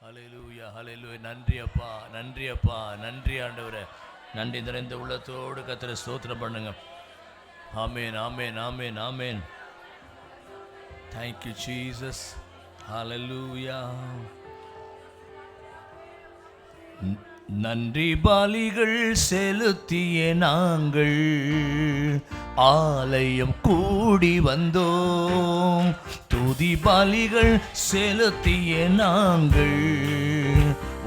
ஹல்லேலூயா ஹல்லேலூயா. நன்றி அப்பா, நன்றி அப்பா, நன்றி ஆண்டவரே. நன்றி நிறைந்த உள்ளத்தோடு கர்த்தரை ஸ்தோத்திரம் பண்ணுங்க. ஆமென் ஆமென் ஆமென் ஆமென். Thank you Jesus. ஹல்லேலூயா. நன்றி பலிகள் செலுத்திய நாங்கள் ஆலயம் கூடி வந்தோம். துதி பலிகள் செலுத்திய நாங்கள்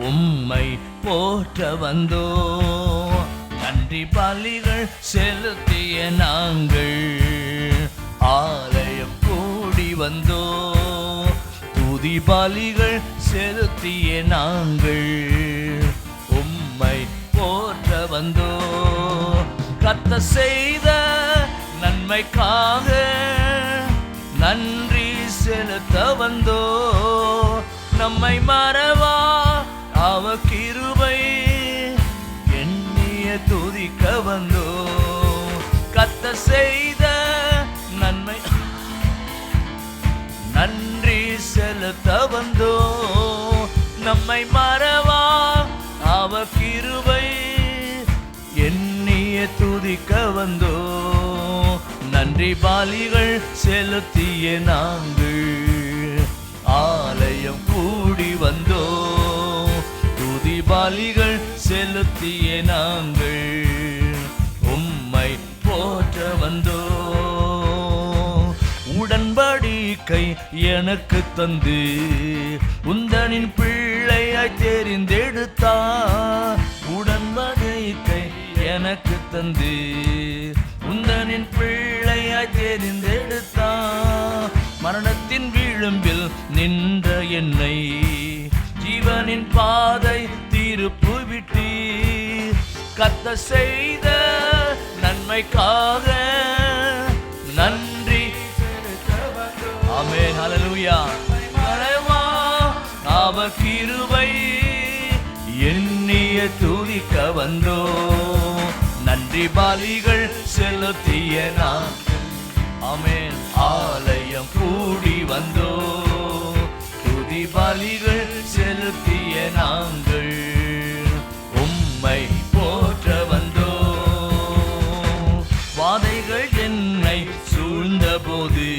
உம்மை போற்ற வந்தோம். நன்றி பலிகள் செலுத்திய நாங்கள் ஆலயம் கூடி வந்தோம். துதி பலிகள் செலுத்திய நாங்கள் உம்மை போற்ற வந்தோ. கர்த்தர் செய்த நன்மைக்காக நன்றி செலுத்த வந்தோ. நம்மை மறவா அவர் கிருபை எண்ணிய துதிக்க வந்தோ. கர்த்தர் செய்த நன்மை நன்றி செலுத்த வந்தோ. நம்மை மறவா அவர் கிருபை எண்ணிய துதிக்க வந்தோ. நன்றி பலிகள் செலுத்திய நாங்கள் ஆலயம் கூடி வந்தோ. துதி பலிகள் செலுத்திய நாங்கள் உம்மை போற்ற வந்தோ. உடன்படிக்கை எனக்கு தந்து உந்தனின் பிள்ளையாய் தெரிந்தெடுத்தார். உடன்படிக்கை எனக்கு தந்து உந்தனின் பிள்ளையாய் தெரிந்தெடுத்தார். மரணத்தின் விளிம்பில் நின்ற என்னை ஜீவனின் பாதை திருப்பு விட்டீர். கர்த்தர் செய்த நன்மைக்காக நன்றி. ஆமென் ஹல்லேலூயா. மறவா அவர் கிருபை எண்ணிய துதிக்க வந்தோ. நன்றி பலிகள் செலுத்திய நான் ஆமென் ஆலயம் கூடி வந்தோ. துதி பலிகள் செலுத்திய நாங்கள் உம்மை போற்ற வந்தோ. வாதைகள் என்னை சூழ்ந்த போது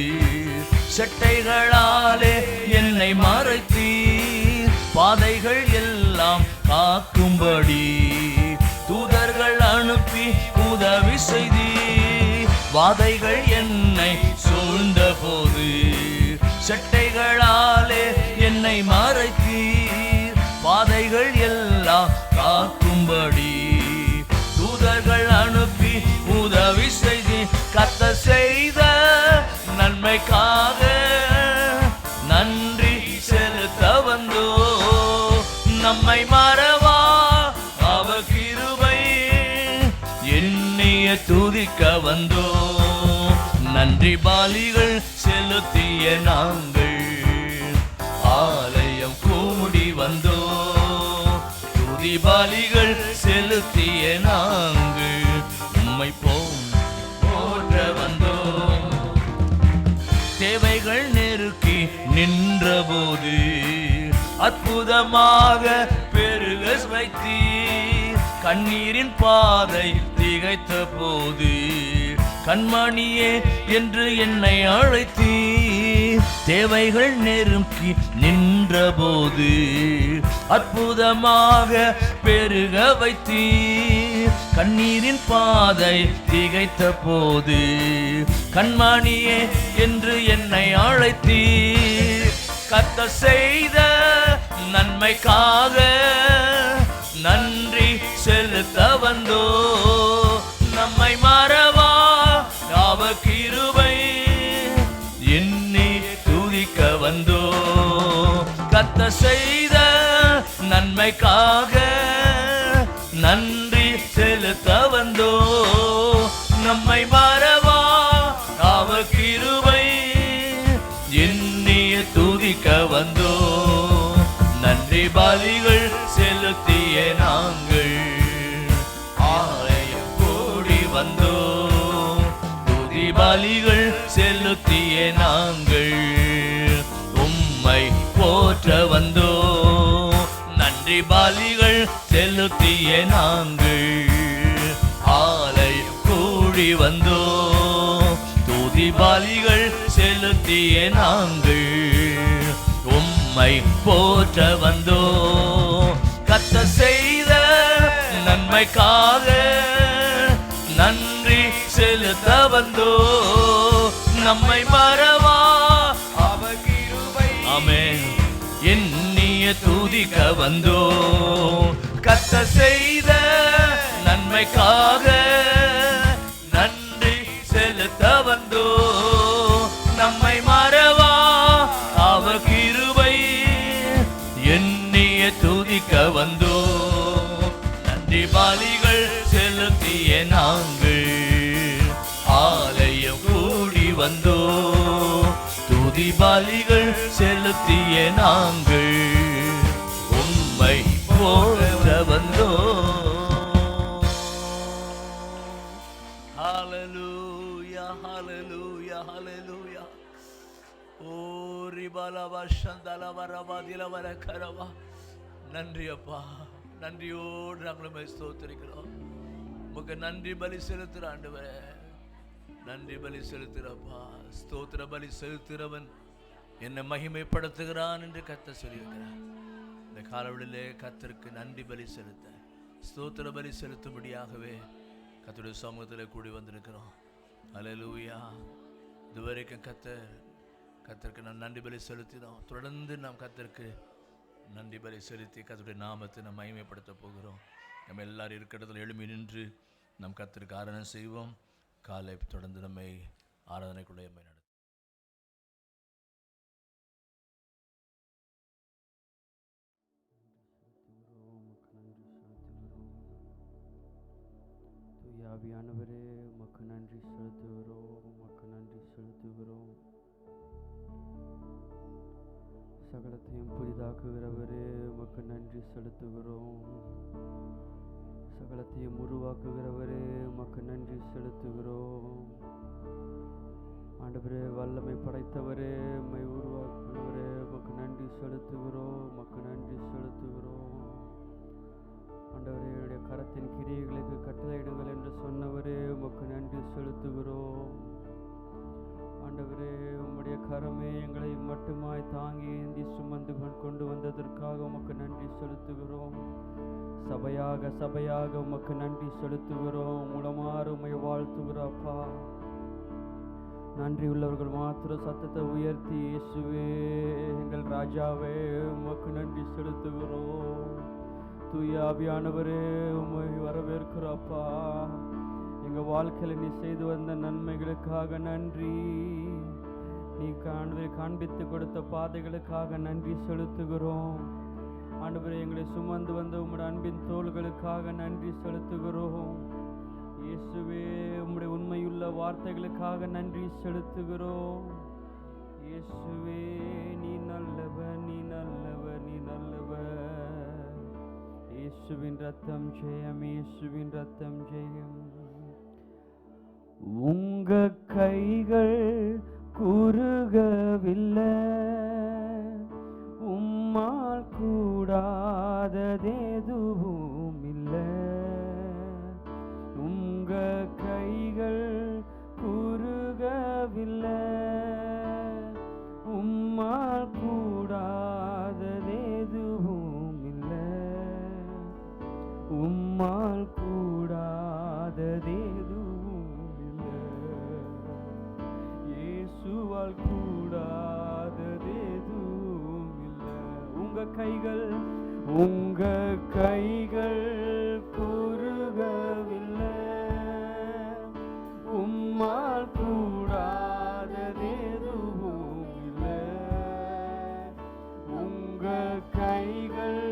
சட்டைகளாலே என்னை மறைத்தீர். பாதைகள் எல்லாம் காக்கும்படி தூதர்கள் அனுப்பி உதவி செய்தீர். வாதைகள் என்னை சூழ்ந்த போது சட்டைகளாலே என்னை மறைத்தீர். பாதைகள் எல்லாம் காக்கும்படி தூதர்கள் அனுப்பி உதவி செய்தீர். கர்த்தர் செய்த நன்மைக்காக நன்றி செலுத்த வந்தோ. நம்மை மறவா அவர் கிருபை எண்ணிய துதிக்க வந்தோ. நன்றி பலிகள் செலுத்திய நாங்கள் ஆலயம் கூடி வந்தோ. துதி பலிகள் செலுத்திய நாங்கள் உம்மை போற்ற வந்தோ. தேவைகள் நெருக்கி நின்ற போது அற்புதமாக பெருக வைத்தீர். கண்ணீரின் பாதை திகைத்த போது கண்மணியே என்று என்னை அழைத்தீர். தேவைகள் நெருக்கி நின்ற போது அற்புதமாக பெருக வைத்தீர். கண்ணீரின் பாதை திகைத்த போது கண்மணியே என்று என்னை அழைத்தீர். கர்த்தர் செய்த நன்மைக்காக நன்றி செலுத்த வந்தோ. நம்மை மறவா அவர் கிருபை எண்ணி துதிக்க வந்தோ. கர்த்தர் செய்த நன்மைக்காக நன்றி செலுத்த வந்தோ. நம்மை மறவா அவர் கிருபை எண்ணிய துதிக்க வந்தோ. நன்றி பலிகள் செலுத்திய நாங்கள் ஆலயம் கூடி வந்தோ. துதி பலிகள் செலுத்திய நாங்கள் உம்மை போற்ற வந்தோ. செலுத்திய நாங்கள் ஆலயம் கூடி வந்தோம். துதி பலிகள் செலுத்திய நாங்கள் உம்மை போற்ற வந்தோம். கர்த்தர் செய்த நன்மைக்காக நன்றி செலுத்த வந்தோ. நம்மை மறவா அவர் கிருபை ஆமென் எண்ணிய துதிக்க வந்தோ. கர்த்தர் செய்த நன்மைக்காக நன்றி செலுத்த வந்தோ. நம்மை மறவா அவர் கிருபை எண்ணிய துதிக்க வந்தோ. நன்றி பலிகள் செலுத்திய நாங்கள் ஆலயம் கூடி வந்தோ. துதி பலிகள் செலுத்திய நாங்கள் உம்மை போற்ற வந்தோ. ஹல்லேலூயா ஹல்லேலூயா ஹல்லேலூயா. ஓ ரிபலவ ஷந்தலவ ரபதிலவ கரவ. நன்றி அப்பா, நன்றியோடு நாங்கள் ஸ்தோத்திரிக்கிறோம். உமக்கு நன்றி பலி செலுத்துற ஆண்டவரே, நன்றி பலி செலுத்துறப்பா. ஸ்தோத்திர பலி செலுத்துறவன் என்னை மகிமைப்படுத்துகிறான் என்று கர்த்தர் சொல்லியிருக்கிறார். இந்த காலவெளியிலே கர்த்தருக்கு நன்றி பலி செலுத்த, ஸ்தோத்திர பலி செலுத்தும்படியாகவே கர்த்தருடைய சமூகத்தில் கூடி வந்திருக்கிறோம். அல்லேலூயா. இதுவரைக்கும் கர்த்தருக்கு நாம் நன்றி பலி செலுத்தினோம். தொடர்ந்து நாம் கர்த்தருக்கு நன்றி பலி செலுத்தி கர்த்தருடைய நாமத்தை நாம் மகிமைப்படுத்த போகிறோம். நம்ம எல்லாரும் இருக்கிற இடத்துல எழும்பி நின்று நம் கர்த்தருக்கு ஆராதனை செய்வோம். காலை தொடர்ந்து நம்மை ஆராதனைக்குள்ளே நம்மை நடத்தும். ஆவியானவரே உமக்கு நன்றி செலுத்துகிறோம், உமக்கு நன்றி செலுத்துகிறோம். சகலத்தையும் புதிதாக்குகிறவரே உமக்கு நன்றி செலுத்துகிறோம். சகலத்தையும் உருவாக்குகிறவரே உமக்கு நன்றி செலுத்துகிறோம். ஆண்டவரே வல்லமை படைத்தவரே உம்மை உருவாக்குகிறவரே உமக்கு நன்றி செலுத்துகிறோம், உமக்கு நன்றி செலுத்துகிறோம். ஆண்டவரே என்னுடைய கரத்தின் கிரியைகளுக்கு கட்டளையிடுங்கள் என்று சொன்னவரே உமக்கு நன்றி செலுத்துகிறோம். ஆண்டவரே உம்முடைய கரமே எங்களை மட்டுமாய் தாங்கி ஏந்தி சுமந்து கொண்டு வந்ததற்காக உமக்கு நன்றி செலுத்துகிறோம். சபையாக உமக்கு நன்றி செலுத்துகிறோம். மூலமாறு உம்மை வாழ்த்துகிறப்பா. நன்றி உள்ளவர்கள் மாத்திர சத்தத்தை உயர்த்தி இயேசுவே எங்கள் ராஜாவே உமக்கு நன்றி செலுத்துகிறோம். தூய ஆவியானவரே உம்மை வரவேற்கிறப்பா. எங்கள் வாழ்க்கையில் நீ செய்து வந்த நன்மைகளுக்காக நன்றி. நீ காண்பித்து கொடுத்த பாதைகளுக்காக நன்றி செலுத்துகிறோம். ஆண்டவரே எங்களை சுமந்து வந்த உம்முடைய அன்பின் தோள்களுக்காக நன்றி செலுத்துகிறோம். இயேசுவே உம்முடைய உண்மையுள்ள வார்த்தைகளுக்காக நன்றி செலுத்துகிறோம். இயேசுவே நீ நல்லவர், நீ நல்லவர், நீ நல்லவர். இயேசுவின் ரத்தம் ஜெயம், இயேசுவின் ரத்தம் ஜெயம். உங்க கைகள் குறுகவில்லை, உம்மால் கூடாததெதுவும் இல்லை. உங்க கைகள் குறுகவில்லை, உம்மால் கூடாததெதுவும் இல்லை. உம்மால் கூடாததெதுவும் இல்லை. இயேசுவால் கூடாததெதுவும் இல்லை. உங்க கைகள் குறுகவில்லை, உம்மால் கூடாததெதுவும் இல்லை. உங்க கைகள்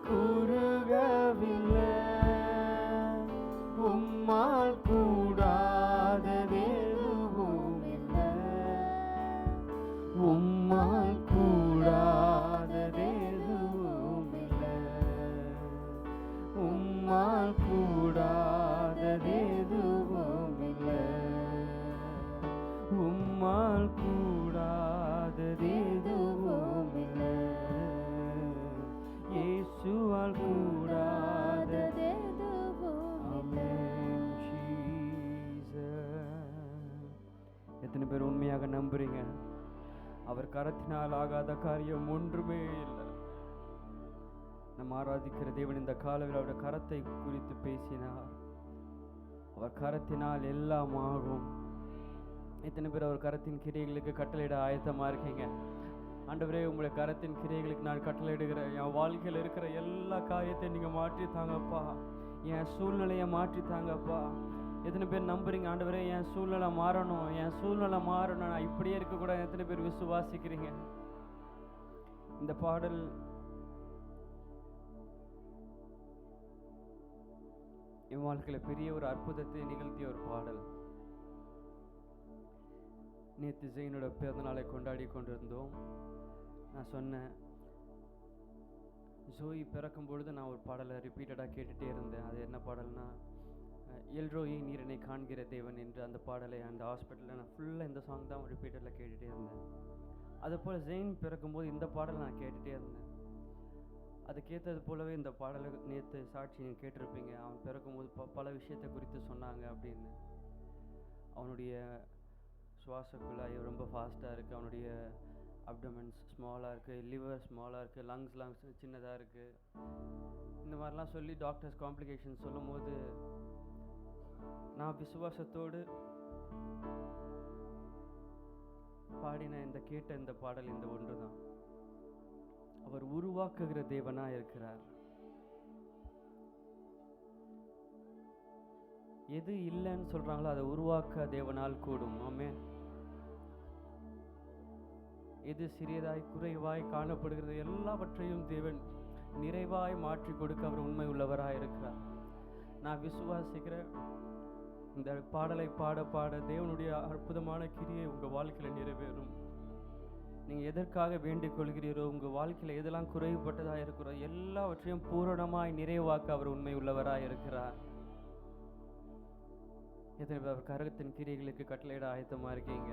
குறுகவில்லை, உம்மால் கூடாததெதுவும் இல்லை. உம்மால் கூடாததெதுவும் இல்லை. உம்மால் கூடாததெதுவும் இல்லை. உம்மால் கூடாததெதுவும் இல்லை. இயேசுவால் கூடாததெதுவும் எத்தனை பேர் உண்மையாக நம்புறீங்க? அவர் கரத்தினால் ஆகாத காரியம் ஒன்றுமே இல்லை. நம்ம ஆராதிக்கிற தேவன் இந்த காலவில் அவருடைய கரத்தை குறித்து பேசினார். அவர் கரத்தினால் எல்லாம் ஆகும். எத்தனை பேர் அவர் கரத்தின் கிரியைகளுக்கு கட்டளையிட ஆயத்தமாக இருக்கீங்க? ஆண்டவரே, உங்களுடைய கரத்தின் கிரியைகளுக்கு நான் கட்டளையிடுகிறேன். என் வாழ்க்கையில் இருக்கிற எல்லா காரியத்தையும் நீங்கள் மாற்றித்தாங்கப்பா. என் சூழ்நிலையை மாற்றித்தாங்கப்பா. எத்தனை பேர் நம்புறீங்க? ஆண்டவரே, என் சூழ்நிலை மாறணும், என் சூழ்நிலை மாறணும், நான் இப்படியே இருக்கக்கூடாது. எத்தனை பேர் விசுவாசிக்கிறீங்க? இந்த பாடல் என் வாழ்க்கையில் பெரிய ஒரு அற்புதத்தை நிகழ்த்திய ஒரு பாடல். நேற்று ஜெயினோட பிறந்தநாளை கொண்டாடி கொண்டிருந்தோம். நான் சொன்னேன், ஜோயி பிறக்கும் பொழுது நான் ஒரு பாடலை ரிப்பீட்டடாக கேட்டுகிட்டே இருந்தேன். அது என்ன பாடல்னா, எல்ரோயி நீர் என்னை காண்கிற தேவன் என்று அந்த பாடலை அந்த ஹாஸ்பிட்டலில் நான் ஃபுல்லாக இந்த சாங் தான் ரிப்பீட்டடில் கேட்டுகிட்டே இருந்தேன். அதுபோல் ஜெயின் பிறக்கும்போது இந்த பாடலை நான் கேட்டுகிட்டே இருந்தேன். அதுக்கேற்றது போலவே இந்த பாடலை நேற்று சாட்சி நீங்கள் கேட்டிருப்பீங்க. அவன் பிறக்கும்போது பல விஷயத்தை குறித்து சொன்னாங்க அப்படின்னு. அவனுடைய சுவாச குழாய் ரொம்ப ஃபாஸ்ட்டாக இருக்குது, அவனுடைய அப்டமன்ஸ் ஸ்மாலாக இருக்குது, லிவர் ஸ்மாலாக இருக்குது, லங்ஸ் சின்னதாக இருக்குது. இந்த மாதிரிலாம் சொல்லி டாக்டர்ஸ் காம்ப்ளிகேஷன்ஸ் சொல்லும் போது நான் விசுவாசத்தோடு பாடின கேட்ட இந்த பாடல் இந்த ஒன்று தான். அவர் உருவாக்குகிற தேவனாக இருக்கிறார். எது இல்லைன்னு சொல்றாங்களோ அதை உருவாக்க தேவனால் கூடும். ஆமென். எது சிறியதாய் குறைவாய் காணப்படுகிறது எல்லாவற்றையும் தேவன் நிறைவாய் மாற்றி கொடுக்க அவர் உண்மை உள்ளவராக இருக்கிறார். நான் விசுவாசிக்கிறேன், இந்த பாடலை பாட பாட தேவனுடைய அற்புதமான கிரியை உங்கள் வாழ்க்கையில் நிறைவேறும். நீங்கள் எதற்காக வேண்டிக் கொள்கிறீரோ, உங்கள் வாழ்க்கையில் எதெல்லாம் குறைவுபட்டதாக இருக்கிறோ எல்லாவற்றையும் பூரணமாய் நிறைவாக்க அவர் உண்மை உள்ளவராக இருக்கிறார். எத்தனை பேர் அவர் கரகத்தின் கிரியைகளுக்கு கட்டளையிட ஆயத்தமாக இருக்கீங்க?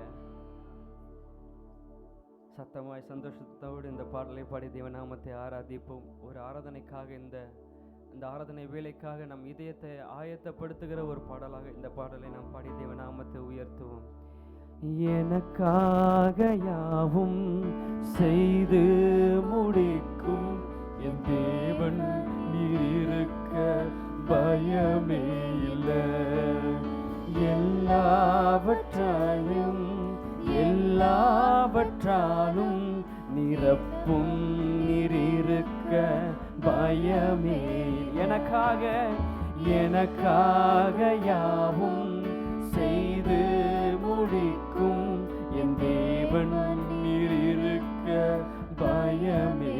சத்தமாய் சந்தோஷத்தோடு இந்த பாடலை பாடி தேவநாமத்தை ஆராதிப்போம். ஒரு ஆராதனைக்காக இந்த ஆராதனை வேலைக்காக நம் இதயத்தை ஆயத்தப்படுத்துகிற ஒரு பாடலாக இந்த பாடலை நாம் பாடி தேவநாமத்தை உயர்த்துவோம். எனக்காக யாவும் செய்து முடிக்கும் என் தேவன் நீர் இருக்க பயமே இல்லை. எல்லாவற்றாலும் நிரப்பும் நீர் இருக்க பயமே. எனக்காக யாவும் செய்து முடிக்கும் என் தேவன் நீர் இருக்க பயமே.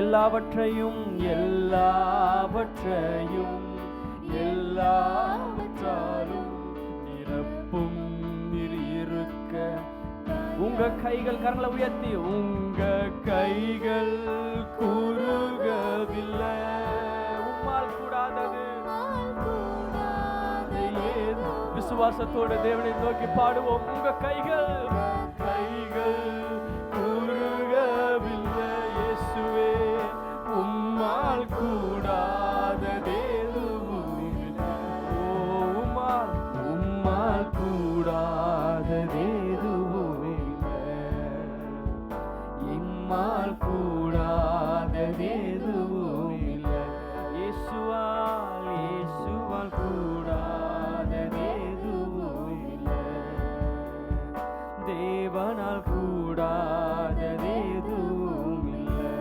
எல்லாவற்றாலும் நிரப்பும் நீர் இருக்க. உங்க கைகள் கரங்களை உயர்த்தி, உங்க கைகள் குறுகவில்லை, உம்மால் கூடாதது. விசுவாசத்தோடு தேவனை நோக்கி பாடுவோம். உங்க கைகள் குறுகவில்லை இயேசுவே, உம்மால் கூடாததேதுவும் இல்லை. உம்மால் கூடாததேதுவும் இல்லை. இம்மால் கூடாததேதுவும் இல்லை. இயேசுவால் கூடாததேதுவும் இல்லை. தேவனால் கூடாததேதுவும் இல்லை.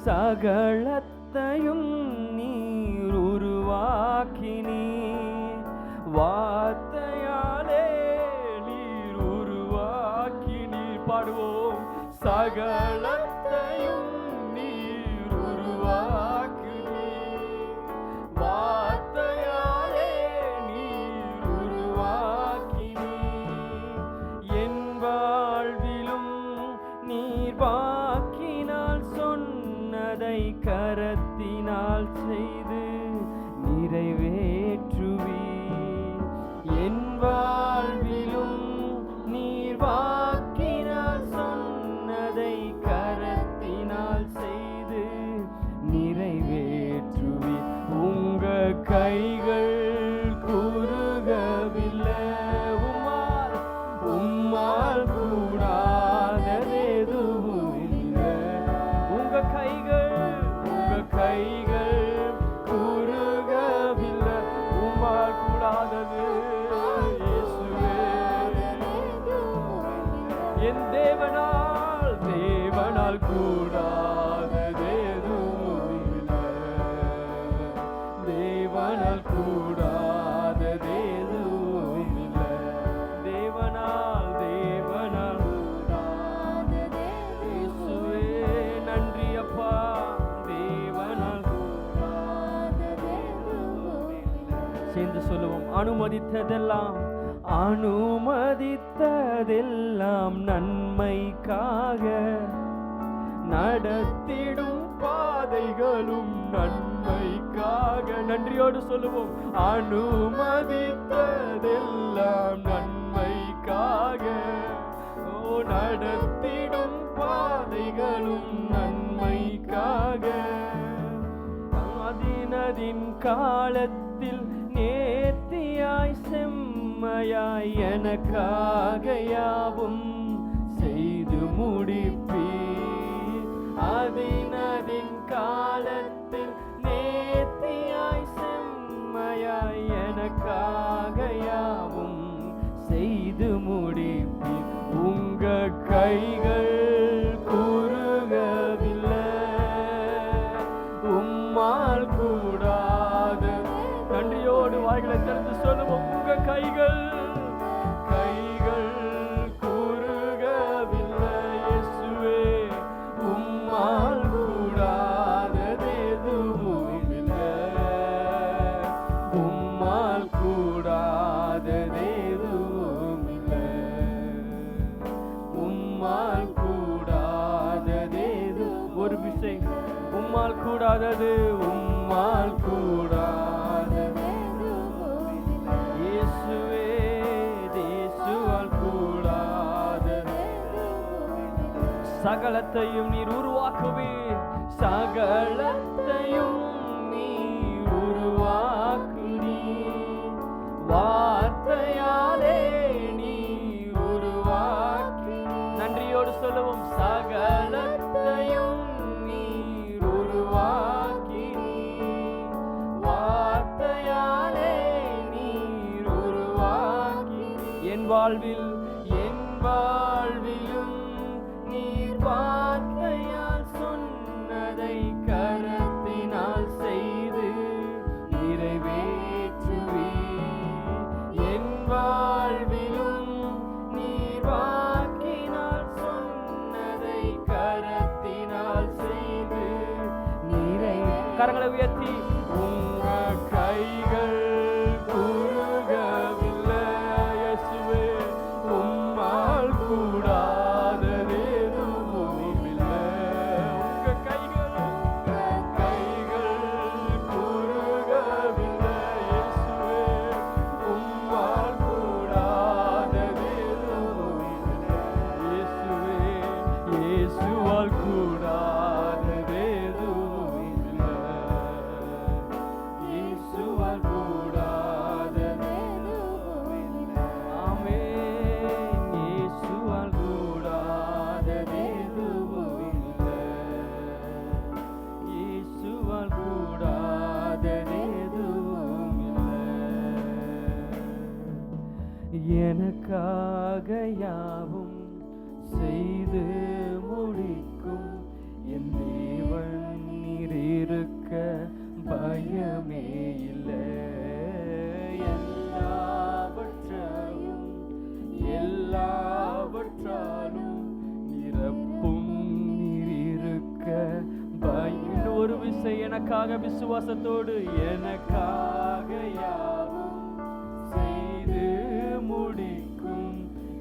சகலத்தையும் நீர் உருவாக்கினீர், வார்த்தையாலே நீர் உருவாக்கினீர். பாடுவோம். சகலத்தையும் நீர் உருவாக்கினீர், வார்த்தையாலே நீர் உருவாக்கினீர். என் வாழ்விலும் நீர் வாக்கினால் சொன்னதை கரத்தினால் செய்து நிறைவேற்றுவீர். என் வாழ்விலும் நீர் வாக்கினால் சொன்னதை கரத்தினால் செய்து நிறைவேற்றுவீர். உங்க கைகள் குறுகவில்லை, என் தேவனால் கூடாததேதும் இல்லை. தேவனால் கூடாததேதும் இல்லை. தேவனால் இயேசுவே நன்றி அப்பா. தேவனால் சேர்ந்து சொல்லுவோம். அனுமதித்ததெல்லாம் நன்மைக்காக, நடத்திடும் பாதைகளும் நன்மைக்காக. நன்றியோடு சொல்லுவோம். அனுமதித்ததெல்லாம் நன்மைக்காக, நடத்திடும் பாதைகளும் நன்மைக்காக. அதினதின் காலத்தில் நேர்த்தியாய் செம்மையாய் எனக்காக யாவும் செய்து முடிப்பீர். அதினதின் காலத்தில் நேர்த்தியாய் செம்மையாய் எனக்காக யாவும் செய்து முடிப்பீர். உங்க கைகள் குறுகவில்லை, உம்மால் கூடாத. நன்றியோடு வாய்களை திறந்து சொல்லுவோம். உங்க கைகள் குறுகவில்லை இயேசுவே, உம்மால் கூடாததெதுவும் இல்லை. உம்மால் கூடாததெதுவும் இல்லை. உம்மால் கூடாததேது. ஒரு விஷயம், உம்மால் கூடாதது, உம்மால் கூடாதது இயேசுவே. இயேசுவால் கூடாதது. சகலத்தையும் நீர் உருவாக்குவீர். சகலத்தையும் நீர் உருவாக்குவீர். வார்த்தையாலே நீர் உருவாக்கி. நன்றியோடு சொல்லுவோம். சகலத்தையும் நீர் உருவாக்கி. வார்த்தையாலே நீர் உருவாக்கி. என் வாழ்விலும் நீர் வார்த்தையால் சொன்னதை கரத்தினால் செய்து நிறைவேற்றுவீர். என் வாழ்விலும் நீர் வாக்கினால் சொன்னதை கரத்தினால் செய்து கரங்களை உயர்த்தி. உங்க கைகள் குறுகவில்லை இயேசுவே, உம்மால் கூடாததெதுவும் இல்லை. உங்க கைகள் குறுகவில்லை இயேசுவே, உம்மால் கூடாததெதுவும் இல்லை. இயேசுவே, இயேசுவால் கூடாததெதுவும் இல்லை. இயேசுவால் கூடாததெதுவும் இல்லை. ஆமென். இயேசுவால் கூடாததெதுவும் இல்லை. இயேசுவால் கூடாததெதுவும் இல்லை. எனக்காக யாவும் செய்து முடிக்கும் என் தேவன் நீர் இருக்க பயமே இல்லை. எல்லாவற்றாலும் நிரப்பும் நீர் இருக்க பயம். ஒரு விசை எனக்காக விசுவாசத்தோடு. எனக்காக யாவும் செய்து முடிக்கும்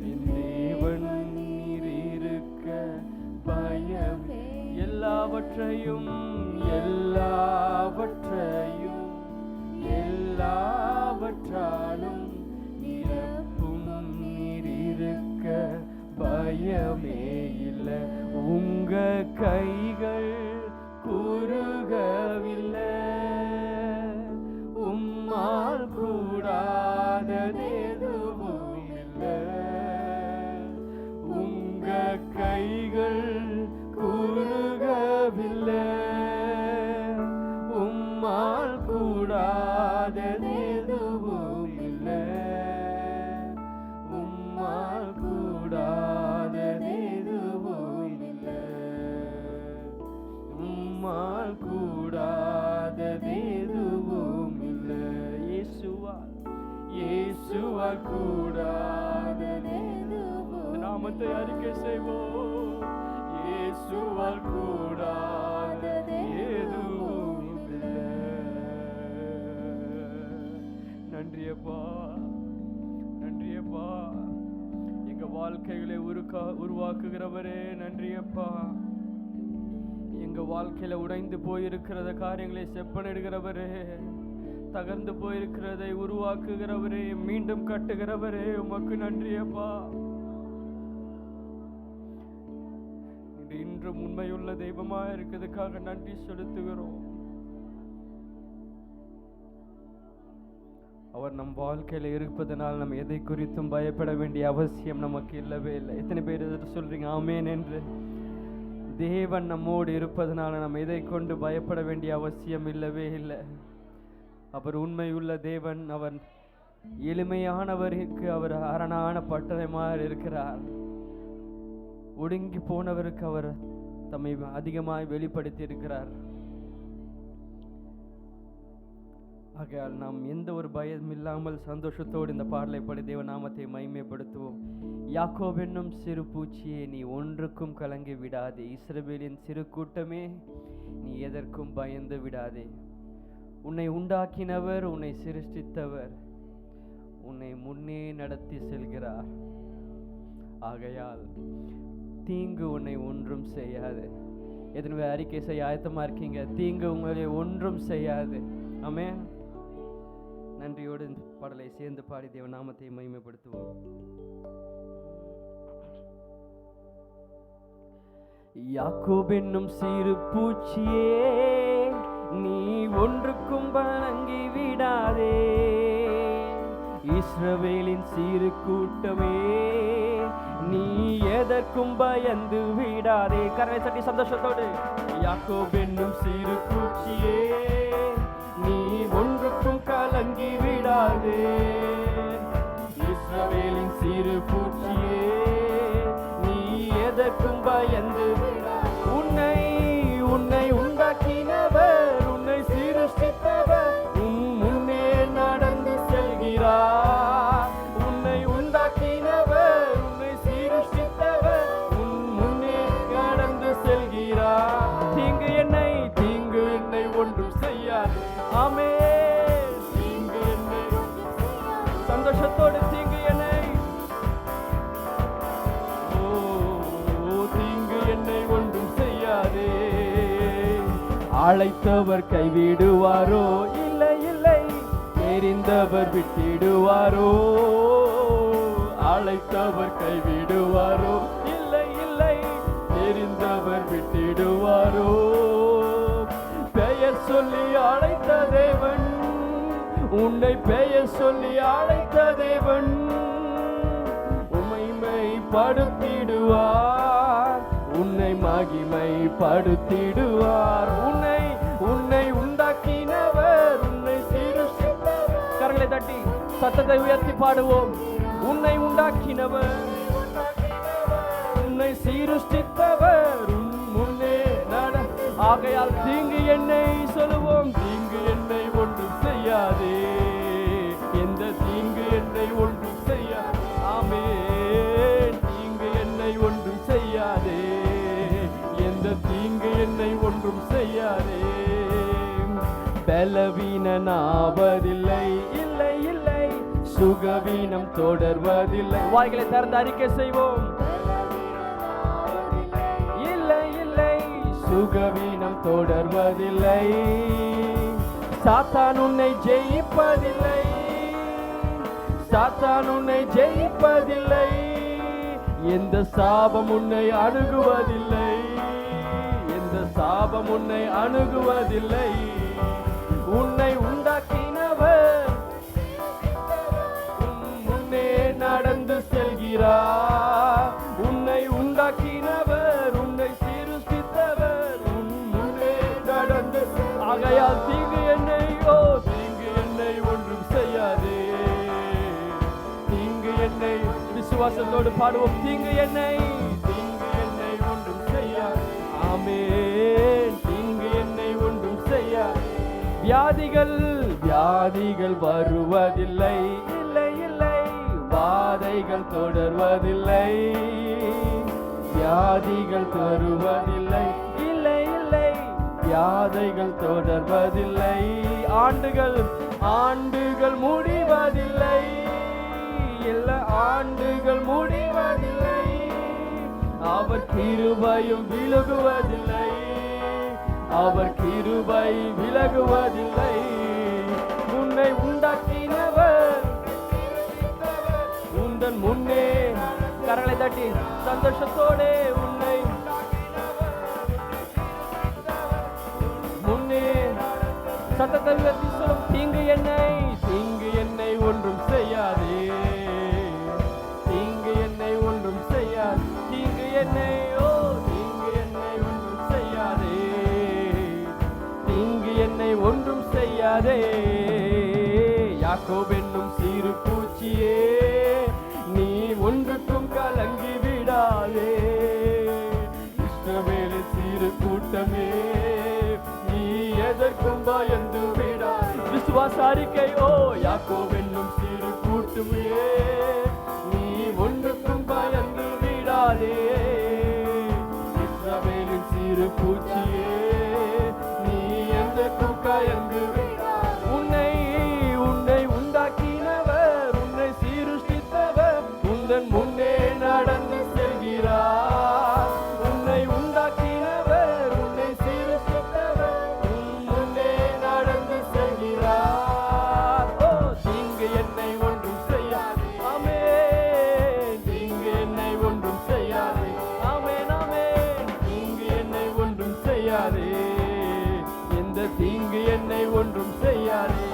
என் தேவன் நீர் இருக்க பயமே. எல்லாவற்றையும் எல்லாவற்றாலும் நிரப்பும் நீர் இருக்க பயமே இல்லை. உங்க கைகள் குறுகவில்லை, உம்மால் கூடாததெதுவும் இல்லை. உங்க கைகள் குறுகவில்லை, உம்மால் கூடாததெதுவும் இல்லை. உம்மால் கூடாதது நாமத்தை அறிக்கை செய்வோம். இயேசுவால் கூடாதது எதுவும் இல்லை. நன்றியப்பா, நன்றியப்பா. எங்க வாழ்க்கைகளை உருவாக்குகிறவரே நன்றியப்பா. எங்க வாழ்க்கையில உடைந்து போயிருக்கிறத காரியங்களை செப்பனிடுகிறவரே, தகர்ந்து போயிருக்கிறதை உருவாக்குகிறவரே, மீண்டும் கட்டுகிறவரே, உமக்கு நன்றியப்பா. இன்றும் உண்மையுள்ள தெய்வமா இருக்கிறதுக்காக நன்றி செலுத்துகிறோம். அவர் நம் வாழ்க்கையில இருப்பதனால் நம்ம எதை குறித்தும் பயப்பட வேண்டிய அவசியம் நமக்கு இல்லவே இல்லை. எத்தனை பேர் சொல்றீங்க ஆமேன் என்று? தேவன் நம்மோடு இருப்பதனால நம்ம எதை கொண்டு பயப்பட வேண்டிய அவசியம் இல்லவே இல்லை. அவர் உண்மையுள்ள தேவன். அவர் எளிமையானவருக்கு அவர் அரணான பட்டணமாக இருக்கிறார். ஒடுங்கி போனவருக்கு அவர் தம்மை அதிகமாய் வெளிப்படுத்தி இருக்கிறார். ஆகையால் நாம் எந்த ஒரு பயம் இல்லாமல் சந்தோஷத்தோடு இந்த பாடலை பாடி தேவ நாமத்தை மகிமைப்படுத்துவோம். யாக்கோபு என்னும் சிறு பூச்சியே, நீ ஒன்றுக்கும் கலங்கி விடாதே. இஸ்ரவேலின் சிறு கூட்டமே, நீ எதற்கும் பயந்து விடாதே. உன்னை உண்டாக்கினவர், உன்னை சிருஷ்டித்தவர், உன்னை முன்னே நடத்தி செல்கிறார். ஆகையால் தீங்கு உன்னை ஒன்றும் செய்யாது. எதனுடைய அறிக்கை செய்ய ஆயத்தமா இருக்கீங்க? தீங்கு உங்களை ஒன்றும் செய்யாது. ஆமென். நன்றியோடு இந்த பாடலை சேர்ந்து பாடி தேவ நாமத்தை மகிமைப்படுத்துவோம். யாக்கோபு என்னும் சிறு பூச்சியே, நீ ஒன்றுக்கும் கலங்கி விடாதே. இஸ்ரவேலின் சிறு கூட்டமே, நீ எதற்கும் பயந்து விடாதே. கரங்களை தட்டி சந்தோஷத்தோடு. யாக்கோபு என்னும் சிறு பூச்சியே, நீ ஒன்றுக்கும் கலங்கி விடாதே. இஸ்ரவேலின் சிறு பூச்சியே, நீ எதற்கும் பயந்து விடாதே. உன்னை உண்டாக்கினவர், உன்னை சிருஷ்டித்தவர், உன் முன்னே நடந்து செல்கிறார். உன்னை உண்டாக்கினவர், உன்னை சிருஷ்டித்தவர், உன் முன்னே நடந்து செல்கிறார். தீங்கு என்னை ஒன்றும் செய்யாது. ஆமென். தீங்கு என்னை சந்தோஷத்தோடு தீங்கு என்னை தீங்கு என்னை ஒன்றும் செய்யாதே. அழைத்தவர் கைவிடுவாரோ? இல்லை இல்லை. தெரிந்தவர் விட்டிடுவாரோ? அழைத்தவர் கைவிடுவாரோ? இல்லை இல்லை. தெரிந்தவர் விட்டிடுவாரோ? பெயர் சொல்லி அழைத்த தேவன், உன்னை பெயர் சொல்லி அழைத்த தேவன், மகிமைப்படுத்திடுவார், உன்னை மகிமைப்படுத்திடுவார். உன்னை உண்டாக்கினவர், உன்னை சிருஷ்டித்தவர். கரங்களை தட்டி சத்தத்தை உயர்த்தி பாடுவோம். உன்னை உண்டாக்கினவர், உன்னை சிருஷ்டித்தவர், முன்னே நட. ஆகையால் தீங்கு என்னை சொல்லுவோம். தீங்கு என்னை ஒன்றும் செய்யாதே. எந்த தீங்கு என்னை ஒன்றும் செய்யாது. ஆமென். தீங்கு என்னை ஒன்றும் செய்யாதே. எந்த தீங்கு என்னை ஒன்றும் செய்யாதே. பலவீனனாவதில்லை, இல்லை இல்லை. சுகவீனம் தொடர்வதில்லை. வாய்களை திறந்து அறிக்கை செய்வோம். இல்லை இல்லை. சுகவீனம் தொடர்வதில்லை. சாத்தான் உன்னை ஜெயிப்பதில்லை. சாத்தான் உன்னை ஜெயிப்பதில்லை. எந்த சாபம் உன்னை அணுகுவதில்லை. எந்த சாபம் உன்னை அணுகுவதில்லை. உன்னை உண்டாக்கினவர் முன்னே நடந்து செல்கிறார். உன்னை உண்டாக்கினவர், உன்னை சிருஷ்டித்தவர், முன்னே நடந்து. ஆகையால் தீங்கு என்னை தீங்கு என்னை ஒன்றும் செய்யாதே. தீங்கு என்னை விசுவாசத்தோடு பாடுவோம். தீங்கு என்னை ஒன்றும் செய்யாது. ஆமென். தீங்கு என்னை ஒன்றும் செய்யாது. வியாதிகள் வருவதில்லை, இல்லை இல்லை. வாதைகள் தொடர்வதில்லை. வியாதிகள் தருவதில்லை, இல்லை இல்லை, வியாதைகள் தொடர்வதில்லை. ஆண்டுகள் ஆண்டுகள் முடிவதில்லை, எல்லா ஆண்டுகள் முடிவதில்லை. அவர் கிருபையும் விலகுவதில்லை, அவர் கிருபை விலகுவதில்லை. உன்னை உண்டாக்கினவர் உந்தன் முன்னே, கரங்களை தட்டி சந்தோஷத்தோடு உன்னை முன்னே சத்தத்தை உயர்த்தி சொல்லும். தீங்கு என்னை ஒன்றும் செய்யாதே, தீங்கு என்னை ஒன்றும் செய்யாது, தீங்கு என்னை தீங்கு என்னை ஒன்றும் செய்யாதே, தீங்கு என்னை ஒன்றும் செய்யாதே. யாக்கோபு என்னும் சிறு பூச்சியே, நீ ஒன்றுக்கும் கலங்கி விடாதே. இஸ்ரவேல் சிறு கூட்டமே, நீ எதற்கும் பயந்து விடாதே. விசுவாச அறிக்கை, யாக்கோபு என்னும் சிறு கூட்டமே, நீ ஒன்றுக்கும் பயந்து விடாதே. இஸ்ரவேலின் சிறு பூச்சியே, நீ எதற்கும் பயந்து விடாதே. உன்னை உண்டாக்கினவர், உன்னை சீருஷ்டித்தவர் உந்தன் முன்னே நடந்து செல்கிறார். உன்னை உண்டாக்கினவர், உன்னை சீருஷ்டித்தவர் உன் முன்னே நடந்து செல்கிறார். தீங்கு என்னை ஒன்றும் செய்யாதே, ஆமென். தீங்கு என்னை ஒன்றும் செய்யாதே, ஆமென் ஆமென். தீங்கு என்னை ஒன்றும் செய்யாதே, எந்த தீங்கு என்னை ஒன்றும் செய்யாதே.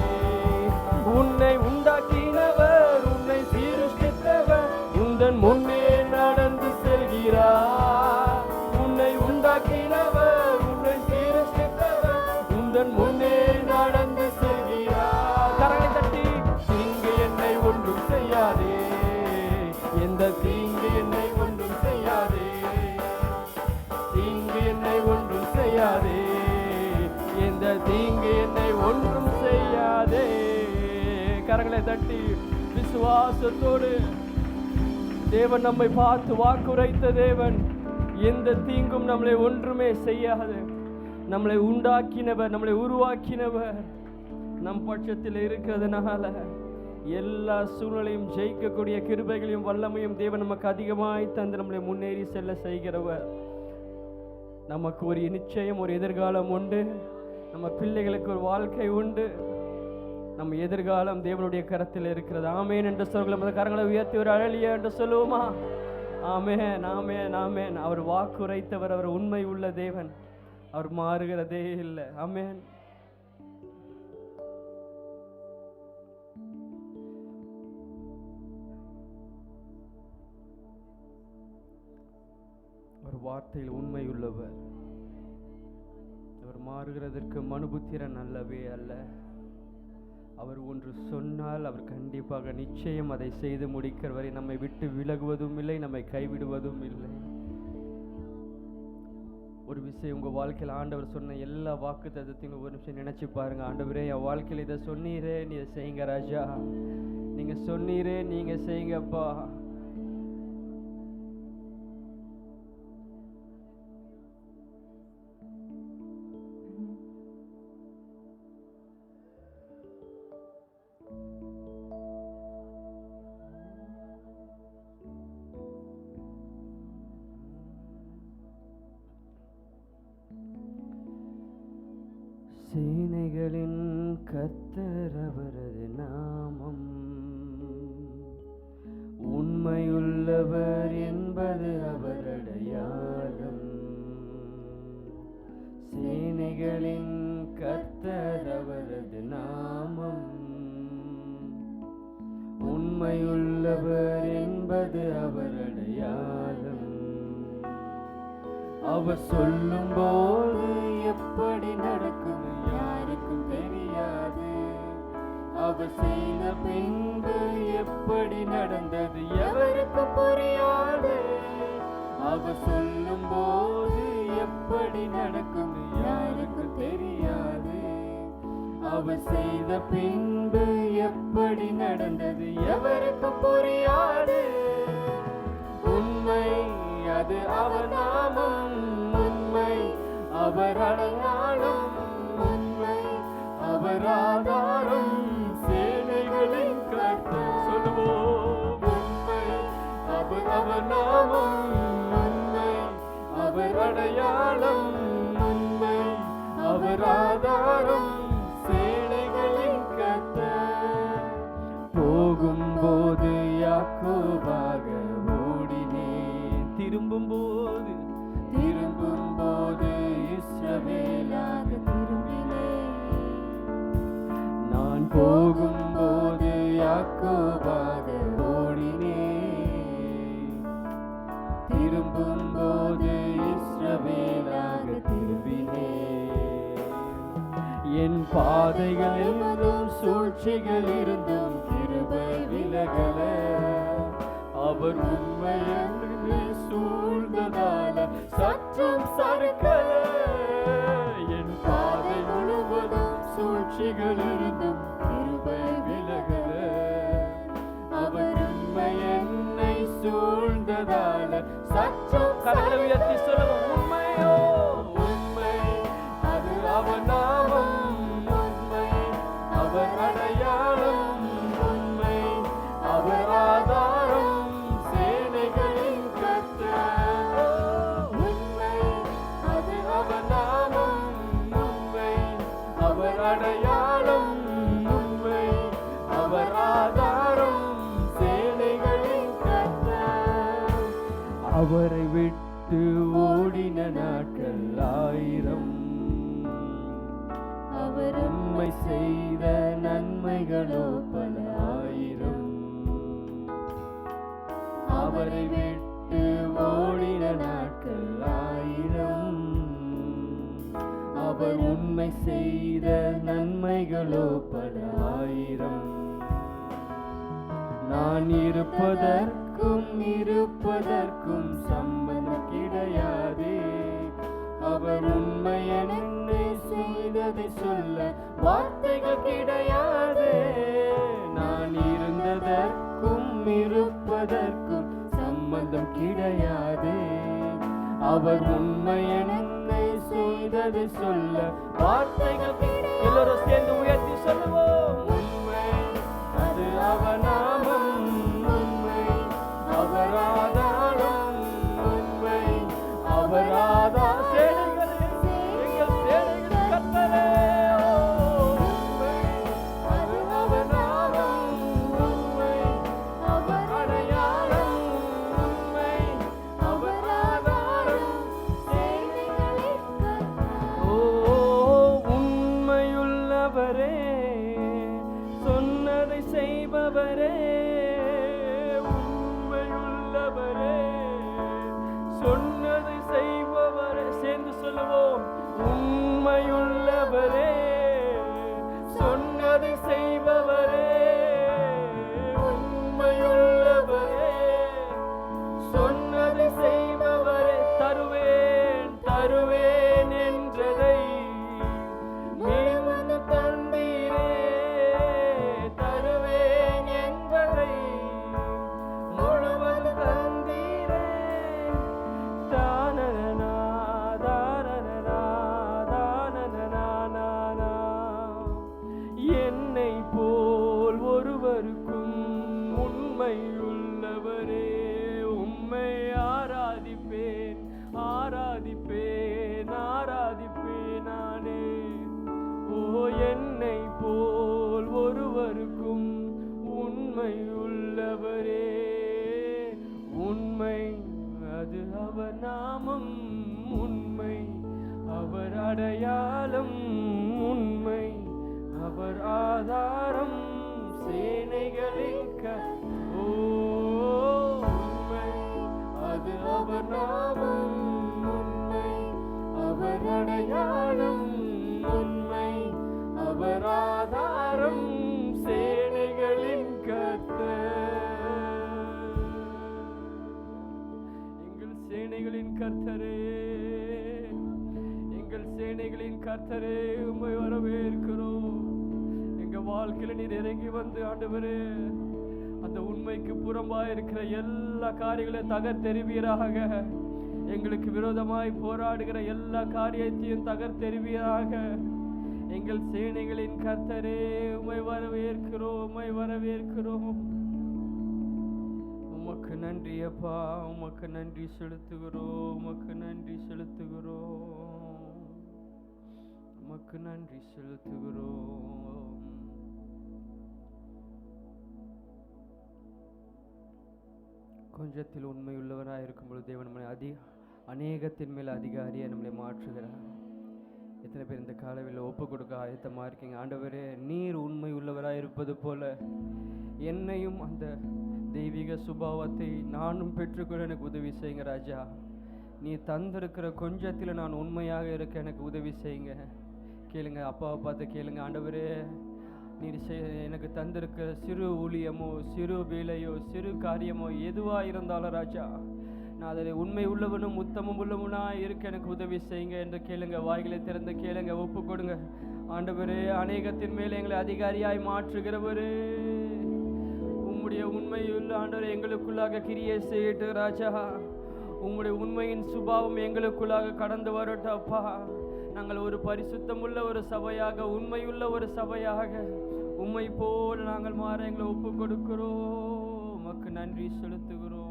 உன்னை உண்டாக்கினவர், உன்னை சீருஷ்டித்தவர் உந்தன் முன்னே நடந்து செல்கிறார். உன்னை உண்டாக்கினவர், உன்னை சீருஷ்டித்தவர் உந்தன் முன்னே நடந்து செல்கிறார். கரங்களை தட்டி தீங்கு என்னை ஒன்றும் செய்யாதே, எந்த தீங்கு என்னை ஒன்றும் செய்யாதே, தீங்கு என்னை ஒன்றும் செய்யாதே, எந்த தீங்கு என்னை ஒன்றும் செய்யாதே. கரங்களை தட்டி விசுவாசத்தோடு, தேவன் நம்மை பார்த்து வாக்குரைத்த தேவன், எந்த தீங்கும் நம்மளை ஒன்றுமே செய்யாது. நம்மளை உண்டாக்கினவர், நம்மளை உருவாக்கினவர் நம் பட்சத்தில் இருக்கிறதுனால எல்லா சூழ்நிலையும் ஜெயிக்கக்கூடிய கிருபைகளையும் வல்லமையும் தேவன் நமக்கு அதிகமாய் தந்து நம்மளை முன்னேறி செல்ல செய்கிறவர். நமக்கு ஒரு நிச்சயம், ஒரு எதிர்காலம் உண்டு. நம்ம பிள்ளைகளுக்கு ஒரு வாழ்க்கை உண்டு. நம்ம எதிர்காலம் தேவனுடைய கரத்தில் இருக்கிறது. ஆமேன் என்று சொல்ல நமது கரங்களை உயர்த்தி ஒரு அழலியா என்று சொல்லுவோமா? ஆமேன் ஆமேன் ஆமேன். அவர் வாக்குரைத்தவர், அவர் உண்மை உள்ள தேவன், அவர் மாறுகிறதே இல்லை. ஆமேன். ஒரு வார்த்தையில் உண்மை உள்ளவர், அவர் மாறுகிறதற்கு மனுபுத்திரன் அல்லவே அல்ல. அவர் ஒன்று சொன்னால் அவர் கண்டிப்பாக நிச்சயம் அதை செய்து முடிக்கிற வரை நம்மை விட்டு விலகுவதும் இல்லை, நம்மை கைவிடுவதும் இல்லை. ஒரு விஷயம், உங்கள் வாழ்க்கையில் ஆண்டவர் சொன்ன எல்லா வாக்கு தத்துவத்தையும் ஒரு நிமிஷம் நினைச்சு பாருங்க. ஆண்டவரே, என் வாழ்க்கையில் இதை சொன்னீரே, நீ இதை செய்யுங்க ராஜா, நீங்க சொன்னீரே, நீங்க செய்யுங்கப்பா. சேனைகளின் கர்த்தர் அவரது நாமம், உண்மையுள்ளவர் என்பது அவர் அடையாளம். சேனைகளின் கர்த்தர் அவரது நாமம், உண்மையுள்ளவர் என்பது அவர் அடையாளம். அவர் சொல்லும் போது எப்படி நடக்கும் யாருக்கும் தெரியாது. அவர் செய்த பின்பு எப்படி நடந்தது எவருக்கும் புரியாது. அவர் சொல்லும் போது எப்படி நடக்கும் யாருக்கும் தெரியாது. அவர் செய்த பின்பு எப்படி நடந்தது எவருக்கும் புரியாது. உண்மை அது அவர் அவர் நாமம் உண்மை, அவர் அடையாளம் உண்மை, அவர் ஆதாரம் சேனைகளின் கர்த்தர். போகும்போது யாக்கோபாக ஓடினேன், திரும்பும் போது இஸ்ரவேலாக திரும்பினேன். நான் போகும்போது யாக்கோபாக ஓடினேன், திரும்பும் போது இஸ்ரவேலாக திரும்பினேன். என் பாதைகள் இருந்தும் சூழ்ச்சிகள் இருந்தும் கிருபை விலகல, அவர் உண்மை என்று சூழ்ந்ததால சற்றும் சறுக்கல. என் பாதை முழுவதும் சூழ்ச்சிகள் இருந்தும் கிருபை விலகல, அவர் உண்மை என்னை சூழ்ந்ததால சற்றும் கரங்களை உயர்த்தி சொல்லுவோம். உண்மையோ உண்மை, அது அவர் நாமம் உண்மை, அவர் அடையாளம் உண்மை, அவர் ஆதாரம் சேனைகளின் கர்த்தர். உண்மை, அது அவர் நாமம் உண்மை, அவர் அடையாளம் உண்மை, அவர் ஆதாரம் சேனைகளின் கர்த்தர். அவரை விட்டு ஓடின நாட்கள் 1000, அவர் உண்மை செய்த நன்மைகளோ பல 1000. அவரை விட்டு ஓடின நாட்கள் 1000, அவர் உண்மை செய்த நன்மைகளோ பல 1000. நான் இருப்பதற்கும் சம்பந்தம் கிடையாதே, அவர் உண்மை என்னை செய்ததை சொல்ல வார்த்தைகள் கிடையாதே. நான் இருப்பதற்கும் சம்பந்தம் கிடையாதே, அவர் உண்மை என்னை செய்ததை சொல்ல வார்த்தைகள் கிடையாது. எல்லோரும் சேர்ந்து உயர்த்தி சொல்லுவோம். உண்மை, அது அவர் நாமம் உண்மை, அவர் ஆதாரம் உண்மை, அவர் ஆதாரம் சேனைகளே, எங்கள் சேனைகளின் கர்த்தரே. உண்மை, அது அவர் நாமம் உண்மை, அவர் அடையாளம் உண்மை, அவர் ஆதாரம் சேனைகளின் கர்த்தர். ஓ உண்மையுள்ளவரே, சொன்னதை செய்பவரே, உண்மையுள்ளவரே, சொன்னதை செய்பவரே. சேர்ந்து சொல்லுவோம். உண்மையுள்ளவரே, சொன்னதை செய்பவரே, உண்மையுள்ளவரே, சொன்னதை செய்பவரே. தருவேன் என்றதை மீண்டும் தந்தீரே, தருவேன் என்பதை முழுவதும் தந்தீரே. தானனா தானனா தானனா, என்னை போல் ஒருவருக்கும் உண்மையுள்ளவரே. உம்மை ஆராதிப்பேன் ஆராதிப்பேன் ஆராதிப்பேன் நானே. ஓ என்னை போல் ஒருவருக்கும் உண்மையுள்ளவரே. உண்மை, அது அவர் நாமம் உண்மை, அவர் அடையாளம் உண்மை, அவர் ஆதாரம் சேனைகளின் ஓ உண்மை, அது அவர் நாமம் உண்மை, அவர் அடையாளம் உண்மை, அவர் ஆதாரம் சேனைகளின் கர்த்தர். எங்கள் சேனைகளின் கர்த்தரே, எங்கள் சேனைகளின் கர்த்தரே, உம்மை வரவேற்கிறோம். எங்க வாழ்க்கையில நீர் இறங்கி வந்து ஆண்டவரே, அந்த உண்மைக்கு புறம்பாய் இருக்கிற எல்லா காரியங்களையும் தகர்த்தெறிவீராக. எங்களுக்கு விரோதமாய் போராடுகிற எல்லா காரியத்தையும் தகர்த்தெறிவீராக. எங்கள் சேனைகளின் கர்த்தரே, உம்மை வரவேற்கிறோம், உம்மை வரவேற்கிறோம். உமக்கு நன்றி அப்பா, உமக்கு நன்றி செலுத்துகிறோம், உமக்கு நன்றி செலுத்துகிறோம், உமக்கு நன்றி செலுத்துகிறோம். கொஞ்சத்தில் உண்மையுள்ளவராக இருக்கும் பொழுது தேவன் நம்மளை அநேகத்தின் மேல் அதிகாரியை நம்மளை மாற்றுகிறார். எத்தனை பேர் இந்த காலவில் ஒப்பு கொடுக்க ஆயத்தமாக இருக்கீங்க? ஆண்டவரே, நீர் உண்மை உள்ளவராக இருப்பது போல என்னையும் அந்த தெய்வீக சுபாவத்தை நானும் பெற்றுக்கொள்ள எனக்கு உதவி செய்யுங்க ராஜா. நீ தந்திருக்கிற கொஞ்சத்தில் நான் உண்மையாக இருக்க எனக்கு உதவி செய்யுங்க. கேளுங்க, அப்பாவை பார்த்து கேளுங்க. ஆண்டவரே, நீர் எனக்கு தந்திருக்கிற சிறு ஊழியமோ சிறு வேலையோ சிறு காரியமோ எதுவாக இருந்தாலும் ராஜா, நான் அதில் உண்மை உள்ளவனும் உத்தமம் உள்ளவனாக இருக்க எனக்கு உதவி செய்யுங்க என்று கேளுங்க. வாய்களை திறந்து கேளுங்க, ஒப்பு கொடுங்க. ஆண்டவரே, அநேகத்தின் மேலே எங்களை அதிகாரியாய் மாற்றுகிறவரே, உம்முடைய உண்மையுள்ள ஆண்டவரே எங்களுக்குள்ளாக கிரியை செய்யட்டு ராஜா. உம்முடைய உண்மையின் சுபாவம் எங்களுக்குள்ளாக கடந்து வரட்டும் அப்பா. நாங்கள் ஒரு பரிசுத்தமுள்ள ஒரு சபையாக, உண்மையுள்ள ஒரு சபையாக உம்மை போல் நாங்கள் மாற எங்களை ஒப்பு கொடுக்கிறோம். உமக்கு நன்றி செலுத்துகிறோம்.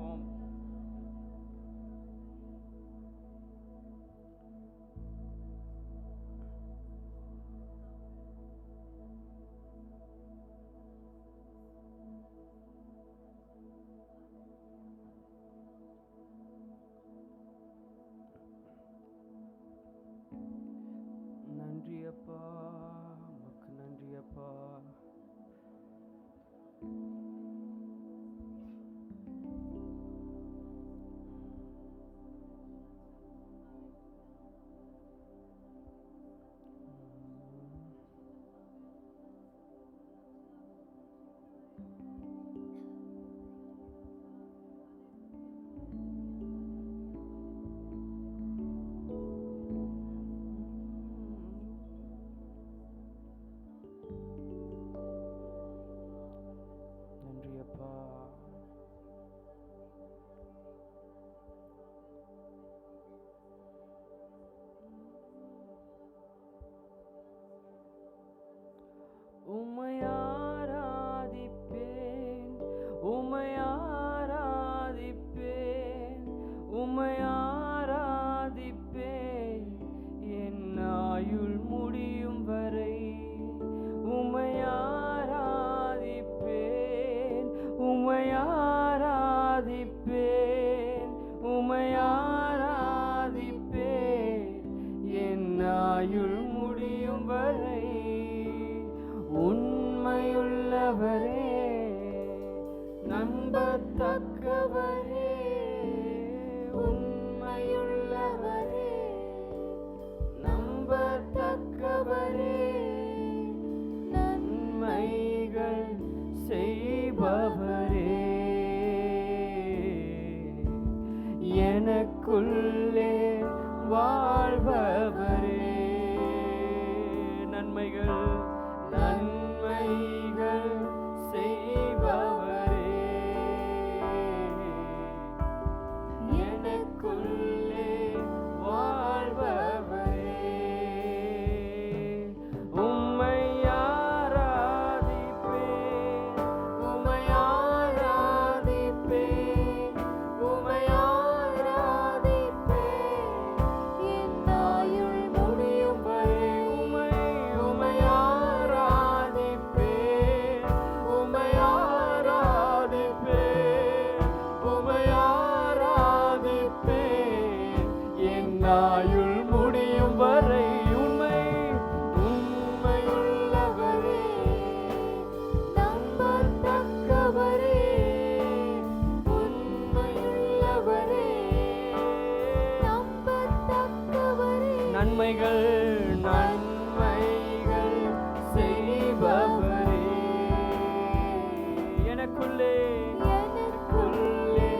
நன்றி அப்பா, உமக்கு நன்றி அப்பா. உம்மை ஆராதிப்பேன், உம்மை ஆராதிப்பேன், உம்மை ஆராதிப்பேன் என் ஆயுள் முடியும் வரை. உம்மை ஆராதிப்பேன், உம்மை ஆராதிப்பேன், உம்மை ஆராதிப்பேன் என் ஆயுள் முடியும் வரை. உண்மையுள்ளவரே, நம்பத்தக்கவரே, உண்மையுள்ளவரே, நம்பத்தக்கவரே, நன்மைகள் செய்பவரே, எனக்குள்ளே வாழ்பவரே, நன்மைகள் நன்மைகள் செய்பவரே, எனக்குள்ளே வாழ்பவரே. உம்மை ஆராதிப்பேன், உம்மை ஆராதிப்பேன், உம்மை ஆராதிப்பேன் என் ஆயுள் முடியும் வரை. உம்மை ஆராதிப்பேன், உம்மை ஆராதிப்பேன், உம்மை ஆராதிப்பேன் என் ஆயுள் முடியும் வரை. உண்மையுள்ளவரே, நம்பத்தக்கவரே, உண்மையுள்ளவரே, நம்பத்தக்கவரே, நன்மைகள் நன்மைகள் செய்பவரே, எனக்குள்ளே எனக்குள்ளே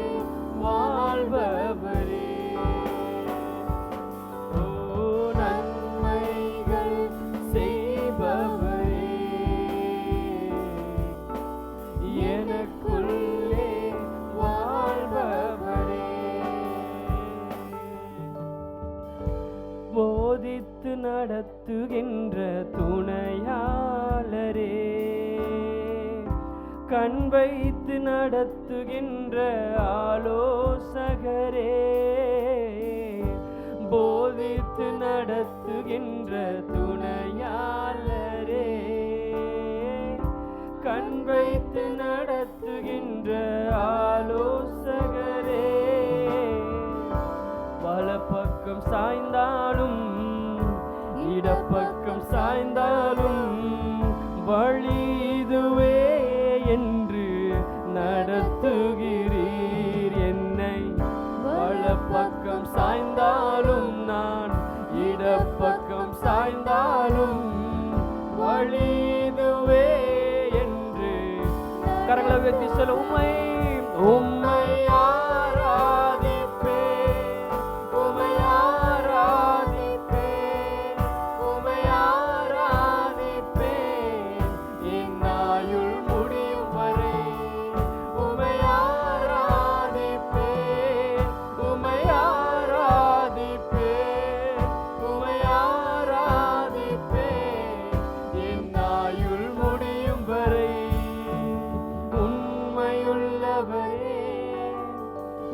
வாழ்பவரே. ஓ, நன்மைகள் செய்பவரே, எனக்குள்ளே வாழ்பவரே. போதித்து நடத்துகின்ற துணையாளரே, கண் வைத்து நடத்துகின்ற ஆலோசகரே, போதித்து நடத்துகின்ற துணையாளரே, கண் வைத்து நடத்துகின்ற ஆலோசகரே, வலப்பக்கம் சாய்ந்தாலும் இடப்பக்கம் சாய்ந்தாலும் வழி இதுவே என்று நடத்துகிறீர் என்னை. வலப்பக்கம் சாய்ந்தாலும் நான் இடப்பக்கம் சாய்ந்தாலும் வழி இதுவே என்று. கரங்களை உயர்த்தி சொல்ல, உம்மை உம்மை ஆராதிப்பேன், உம்மை ஆராதிப்பேன், உம்மை ஆராதிப்பேன் என் ஆயுள் முடியும் வரை. உம்மை ஆராதிப்பேன், உம்மை ஆராதிப்பேன், உம்மை ஆராதிப்பேன் என் ஆயுள் முடியும் வரை. உண்மையுள்ளவரே,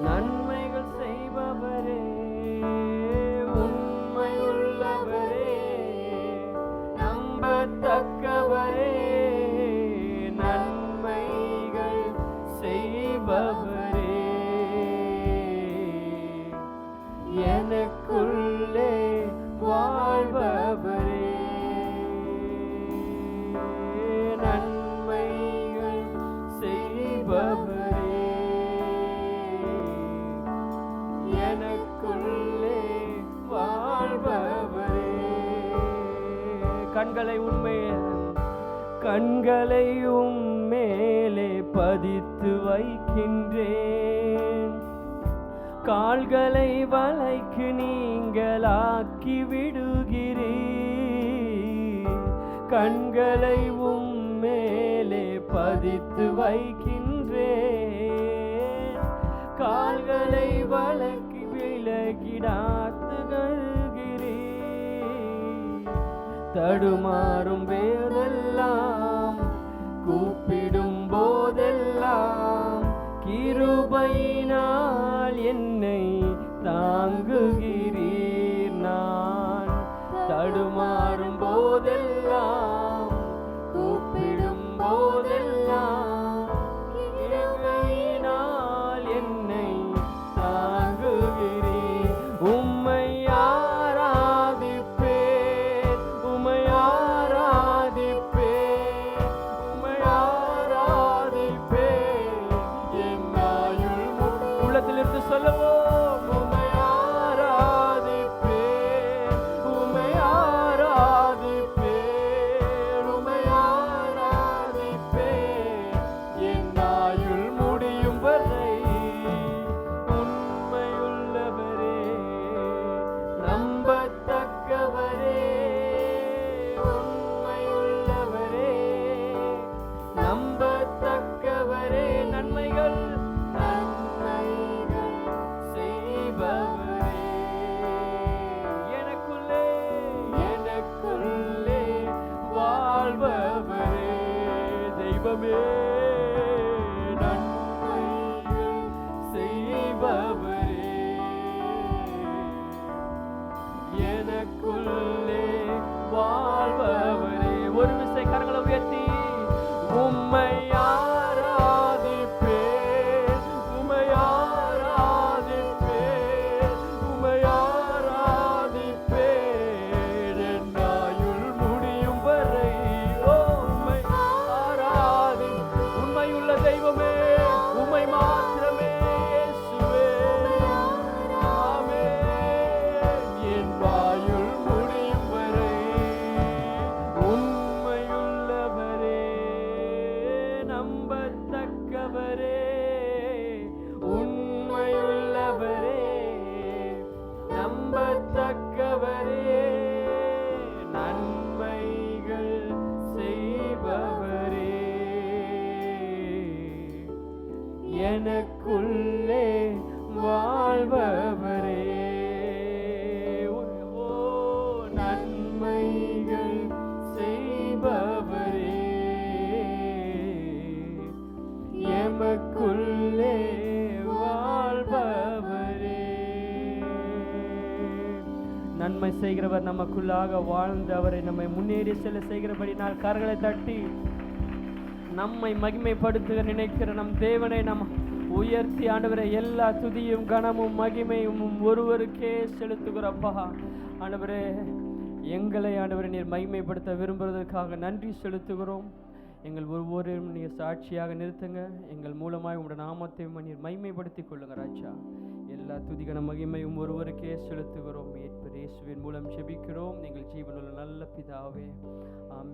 நன்மைகள் செய்பவரே, உண்மையுள்ளவரே, நம்பத்தக்கவரே, நன்மைகள் செய்பவரே, எனக்குள்ளே வாழ்பவரே, நன்மைகள் செய்பவரே, எனக்குள்ளே வாழ்பவரே. கண்களை உம்மேலே பதித்து வைக்கின்றேன், கால்களை வலைக்கு நீங்களாக்கி விடுகிறீர். கண்களை உம்மேலே பதித்து வைக்கின்றேன், கால்களை வலைக்கு விலகிடாத்துகிறீர். தடுமாறும் போதெல்லாம், கூப்பிடும் போதெல்லாம் கிருபையினால் என்னை தாங்குகிறீர். நான் தடுமாறும் போதெல்லாம், கூப்பிடும் போதெல்லாம் கிருபையினால் என்னை தாங்குகிறீர். உம்மை ஆராதிப்பேன், உம்மை ஆராதிப்பேன், உம்மை ஆராதிப்பேன் என் ஆயுள் உள்ளத்திலிருந்து சொல்லுவோம். உம்மை ஆராதிப்பேன், உம்மை ஆராதிப்பேன், உம்மை ஆராதிப்பேன் என் ஆயுள் முடியும் வரை. உண்மையுள்ளவரே, நம்பத்தக்கவரே, உண்மையுள்ளவரே, நம்பத்தக்கவரே, நன்மைகள் நன்மைகள் செய்பவரே, எனக்குள்ளே எனக்குள்ளே வாழ்பவரே, தெய்வமே, நன்மைகள் செய்பவரே, எனக்குள்ளே வாழ்பவரே. ஒரு விசை கரங்களை உயர்த்தி, உம்மை ஆராதிப்பேன், உம்மை ஆராதிப்பேன், உம்மை ஆராதிப்பேன் என் ஆயுள் முடியும் வரை. ஓ, உம்மை ஆராதி, உண்மையுள்ள தெய்வமே, உம்மை மாத்திரமே இயேசுவே. நன்மை செய்கிறவர் நமக்குள்ளாக வாழ்ந்து அவரை நம்மை முன்னேறி செல்ல செய்கிறபடினால் கரங்களை தட்டி நம்மை மகிமைப்படுத்த நினைக்கிற நம் தேவனை நம் உயர்த்தி ஆண்டவரை எல்லா துதியும் கனமும் மகிமையும் ஒருவருக்கே செலுத்துகிறப்பா. ஆண்டவரே, எங்களை ஆண்டவரை நீர் மகிமைப்படுத்த விரும்புவதற்காக நன்றி செலுத்துகிறோம். எங்கள் ஒவ்வொருவரும் நீர் சாட்சியாக நிறுத்துங்க. எங்கள் மூலமாய் உங்களுடைய நாமத்தை நீர் மகிமைப்படுத்தி கொள்ளுங்க ராஜா. எல்லா துதிகன மகிமையும் ஒருவருக்கே செலுத்துகிறோம். இயேசுவின் மூலம் ஜெபிக்கிறோம் எங்கள் ஜீவனுள்ள நல்ல பிதாவே, ஆமென்.